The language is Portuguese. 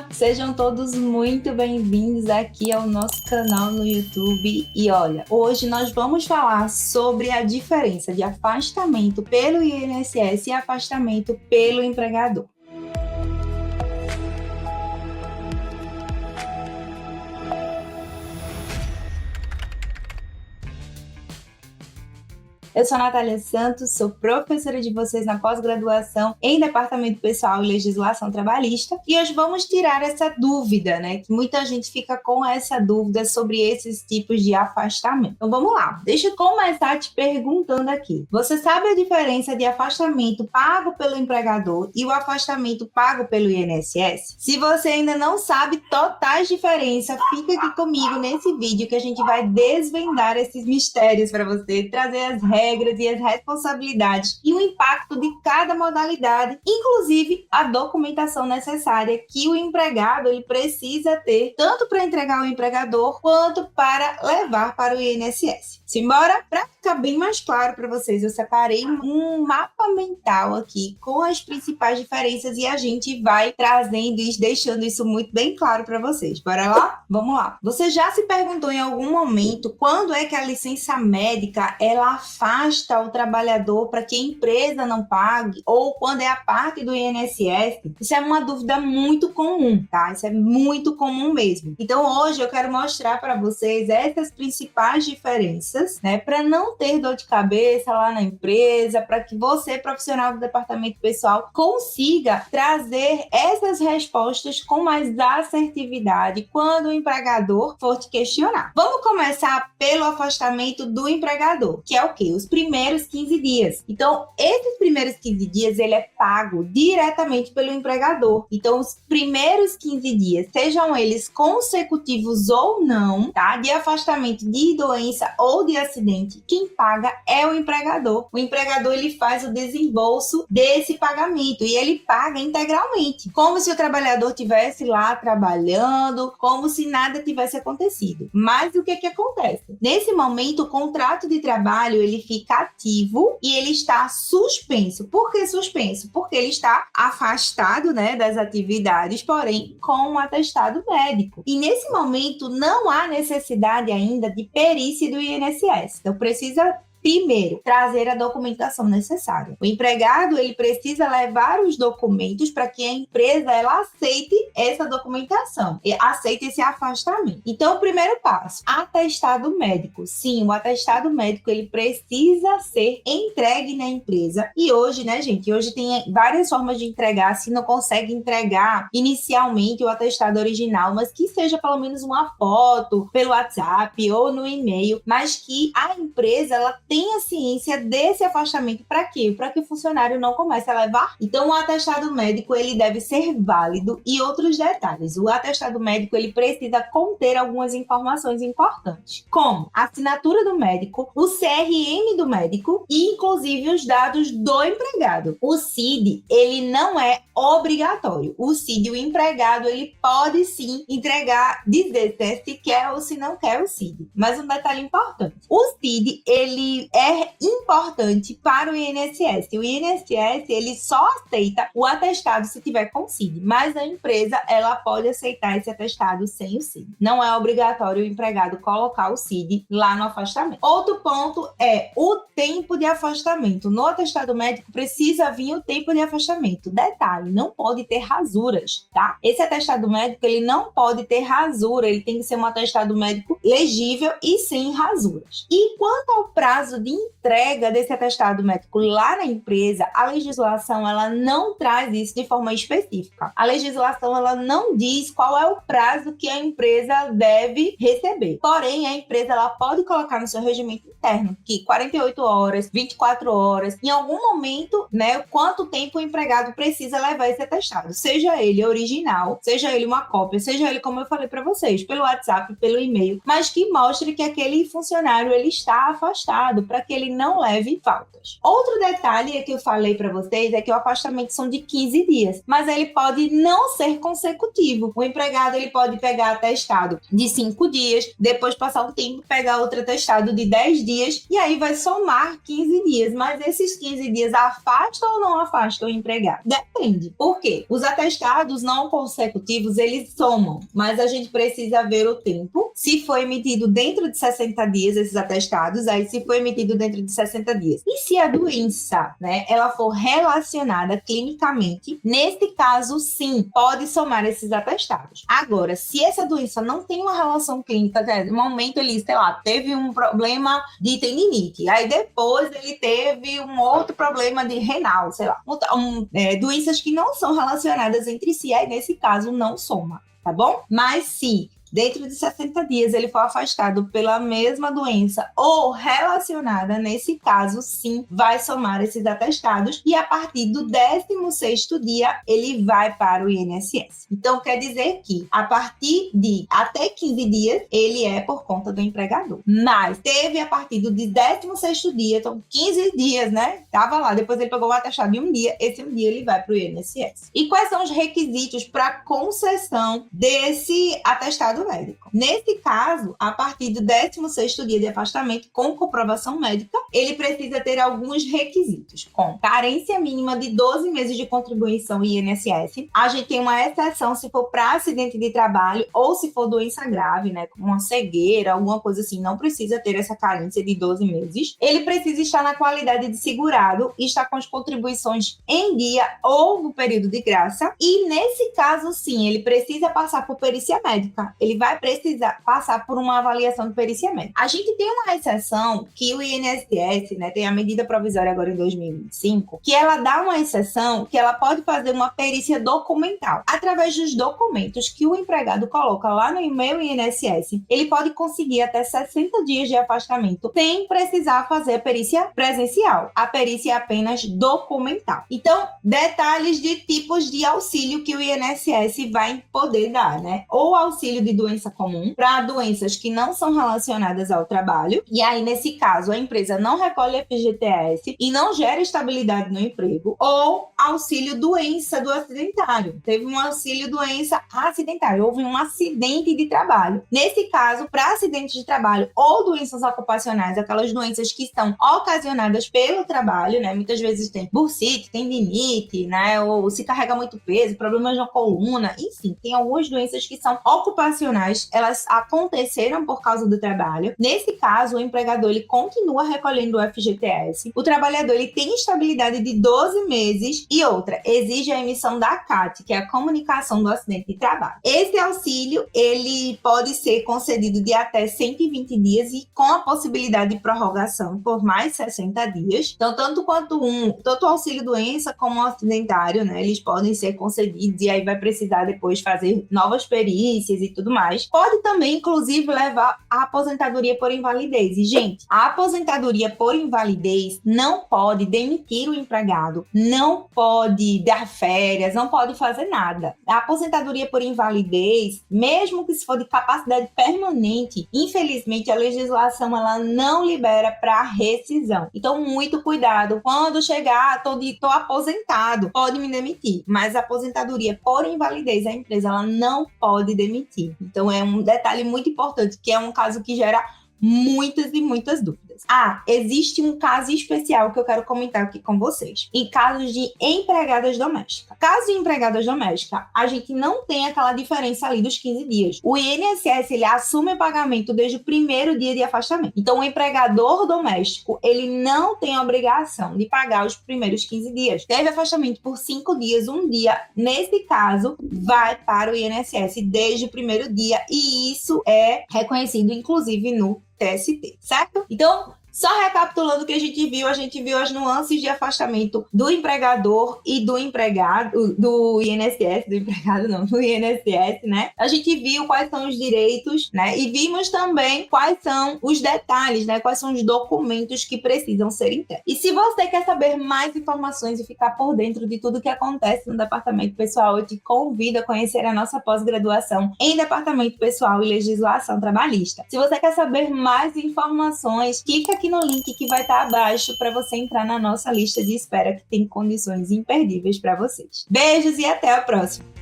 Olá, sejam todos muito bem-vindos aqui ao nosso canal no YouTube. E olha, hoje nós vamos falar sobre a diferença de afastamento pelo INSS e afastamento pelo empregador. Eu sou a Natália Santos, sou professora de vocês na pós-graduação em Departamento Pessoal e Legislação Trabalhista e hoje vamos tirar essa dúvida, né? Que muita gente fica com essa dúvida sobre esses tipos de afastamento. Então vamos lá, deixa eu começar te perguntando aqui. Você sabe a diferença de afastamento pago pelo empregador e o afastamento pago pelo INSS? Se você ainda não sabe totais diferenças, fica aqui comigo nesse vídeo que a gente vai desvendar esses mistérios para você, trazer as regras e as responsabilidades e o impacto de cada modalidade, inclusive a documentação necessária que o empregado ele precisa ter, tanto para entregar ao empregador quanto para levar para o INSS. Simbora? Para ficar bem mais claro para vocês, eu separei um mapa mental aqui com as principais diferenças e a gente vai trazendo e deixando isso muito bem claro para vocês. Bora lá? Vamos lá. Você já se perguntou em algum momento quando é que a licença médica ela afasta o trabalhador para que a empresa não pague ou quando é a parte do INSS? Isso é uma dúvida muito comum, tá? Isso é muito comum mesmo. Então hoje eu quero mostrar para vocês essas principais diferenças, né, para não ter dor de cabeça lá na empresa, para que você, profissional do departamento pessoal, consiga trazer essas respostas com mais assertividade quando o empregador for te questionar. Vamos começar pelo afastamento do empregador, que é o quê? Os primeiros 15 dias. Então, esses primeiros 15 dias, ele é pago diretamente pelo empregador. Então, os primeiros 15 dias, sejam eles consecutivos ou não, tá? De afastamento de doença ou de acidente, quem paga é o empregador. O empregador, ele faz o desembolso desse pagamento e ele paga integralmente, como se o trabalhador estivesse lá trabalhando, como se nada tivesse acontecido. Mas o que acontece? Nesse momento, o contrato de trabalho, ele fica ativo e ele está suspenso. Por que suspenso? Porque ele está afastado, né, das atividades, porém com um atestado médico. E nesse momento, não há necessidade ainda de perícia do INSS. Então, precisa primeiro, trazer a documentação necessária. O empregado, ele precisa levar os documentos para que a empresa, ela aceite essa documentação, e aceite esse afastamento. Então, o primeiro passo, atestado médico. Sim, o atestado médico, ele precisa ser entregue na empresa. E hoje, né, gente, hoje tem várias formas de entregar. Se não consegue entregar inicialmente o atestado original, mas que seja pelo menos uma foto pelo WhatsApp ou no e-mail, mas que a empresa, ela tenha ciência desse afastamento. Para quê? Para que o funcionário não comece a levar. Então, o atestado médico, ele deve ser válido e outros detalhes. O atestado médico, ele precisa conter algumas informações importantes, como a assinatura do médico, o CRM do médico e, inclusive, os dados do empregado. O CID, ele não é obrigatório. O CID, o empregado, ele pode sim entregar, dizer se quer ou se não quer o CID. Mas um detalhe importante, o CID, ele é importante para o INSS. O INSS, ele só aceita o atestado se tiver com o CID, mas a empresa, ela pode aceitar esse atestado sem o CID. Não é obrigatório o empregado colocar o CID lá no afastamento. Outro ponto é o tempo de afastamento. No atestado médico precisa vir o tempo de afastamento. Detalhe, não pode ter rasuras, tá? Esse atestado médico, ele não pode ter rasura, ele tem que ser um atestado médico legível e sem rasuras. E quanto ao prazo de entrega desse atestado médico lá na empresa, a legislação, ela não traz isso de forma específica. A legislação, ela não diz qual é o prazo que a empresa deve receber. Porém, a empresa, ela pode colocar no seu regimento interno que 48 horas, 24 horas, em algum momento, né, quanto tempo o empregado precisa levar esse atestado. Seja ele original, seja ele uma cópia, seja ele, como eu falei para vocês, pelo WhatsApp, pelo e-mail, mas que mostre que aquele funcionário, ele está afastado afastado para que ele não leve faltas. Outro detalhe que eu falei para vocês é que o afastamento são de 15 dias, mas ele pode não ser consecutivo. O empregado ele pode pegar atestado de 5 dias, depois passar um tempo, pegar outro atestado de 10 dias e aí vai somar 15 dias. Mas esses 15 dias afastam ou não afastam o empregado? Depende. Por quê? Os atestados não consecutivos, eles somam, mas a gente precisa ver o tempo. Se foi emitido dentro de 60 dias esses atestados, aí se foi emitido dentro de 60 dias. E se a doença, né, ela for relacionada clinicamente, nesse caso, sim, pode somar esses atestados. Agora, se essa doença não tem uma relação clínica, no momento ele, sei lá, teve um problema de tendinite, aí depois ele teve um outro problema de renal, sei lá, doenças que não são relacionadas entre si, aí nesse caso não soma, tá bom? Mas se dentro de 60 dias ele for afastado pela mesma doença ou relacionada, nesse caso, sim, vai somar esses atestados e a partir do 16º dia ele vai para o INSS. Então, quer dizer que a partir de até 15 dias, ele é por conta do empregador. Mas teve a partir do 16º dia, então 15 dias, né? Tava lá, depois ele pegou o atestado de um dia, esse um dia ele vai para o INSS. E quais são os requisitos para concessão desse atestado médico? Nesse caso, a partir do 16º dia de afastamento com comprovação médica, ele precisa ter alguns requisitos, com carência mínima de 12 meses de contribuição INSS. A gente tem uma exceção se for para acidente de trabalho ou se for doença grave, né, como uma cegueira, alguma coisa assim, não precisa ter essa carência de 12 meses. Ele precisa estar na qualidade de segurado e estar com as contribuições em dia ou no período de graça. E nesse caso, sim, ele precisa passar por perícia médica. Ele vai precisar passar por uma avaliação de perícia médica. A gente tem uma exceção que o INSS, né, tem a medida provisória agora em 2025, que ela dá uma exceção que ela pode fazer uma perícia documental. Através dos documentos que o empregado coloca lá no e-mail INSS, ele pode conseguir até 60 dias de afastamento sem precisar fazer a perícia presencial. A perícia é apenas documental. Então, detalhes de tipos de auxílio que o INSS vai poder dar, né? Ou auxílio de doença comum para doenças que não são relacionadas ao trabalho. E aí, nesse caso, a empresa não recolhe FGTS e não gera estabilidade no emprego. Ou auxílio doença do acidentário. Teve um auxílio doença acidentário. Houve um acidente de trabalho. Nesse caso, para acidentes de trabalho ou doenças ocupacionais, aquelas doenças que são ocasionadas pelo trabalho, né? Muitas vezes tem bursite, tendinite, né? Ou se carrega muito peso, problemas na coluna, enfim, tem algumas doenças que são ocupacionais, elas aconteceram por causa do trabalho. Nesse caso, o empregador ele continua recolhendo o FGTS. O trabalhador ele tem estabilidade de 12 meses e outra, exige a emissão da CAT, que é a comunicação do acidente de trabalho. Esse auxílio, ele pode ser concedido de até 120 dias e com a possibilidade de prorrogação por mais 60 dias. Então, tanto o auxílio doença como o acidentário, né, eles podem ser concedidos e aí vai precisar depois fazer novas perícias e tudo mais. Pode também, inclusive, levar à aposentadoria por invalidez. E, gente, a aposentadoria por invalidez não pode demitir o empregado, não pode dar férias, não pode fazer nada. A aposentadoria por invalidez, mesmo que se for de capacidade permanente, infelizmente a legislação ela não libera para rescisão. Então, muito cuidado. Quando chegar, tô aposentado, pode me demitir. Mas a aposentadoria por invalidez, a empresa ela não pode demitir. Então, é um detalhe muito importante, que é um caso que gera muitas e muitas dúvidas. Existe um caso especial que eu quero comentar aqui com vocês. Em casos de empregadas domésticas. Caso de empregadas domésticas, a gente não tem aquela diferença ali dos 15 dias. O INSS, ele assume o pagamento desde o primeiro dia de afastamento. Então, o empregador doméstico, ele não tem a obrigação de pagar os primeiros 15 dias. Teve afastamento por 5 dias, um dia, nesse caso, vai para o INSS desde o primeiro dia. E isso é reconhecido, inclusive, no TST, certo? Então, só recapitulando o que a gente viu as nuances de afastamento do empregador e do empregado, do INSS, do INSS, né? A gente viu quais são os direitos, né? E vimos também quais são os detalhes, né? Quais são os documentos que precisam ser entregues. E se você quer saber mais informações e ficar por dentro de tudo que acontece no Departamento Pessoal, eu te convido a conhecer a nossa pós-graduação em Departamento Pessoal e Legislação Trabalhista. Se você quer saber mais informações, clica aqui aqui no link que vai estar abaixo para você entrar na nossa lista de espera, que tem condições imperdíveis para vocês. Beijos e até a próxima!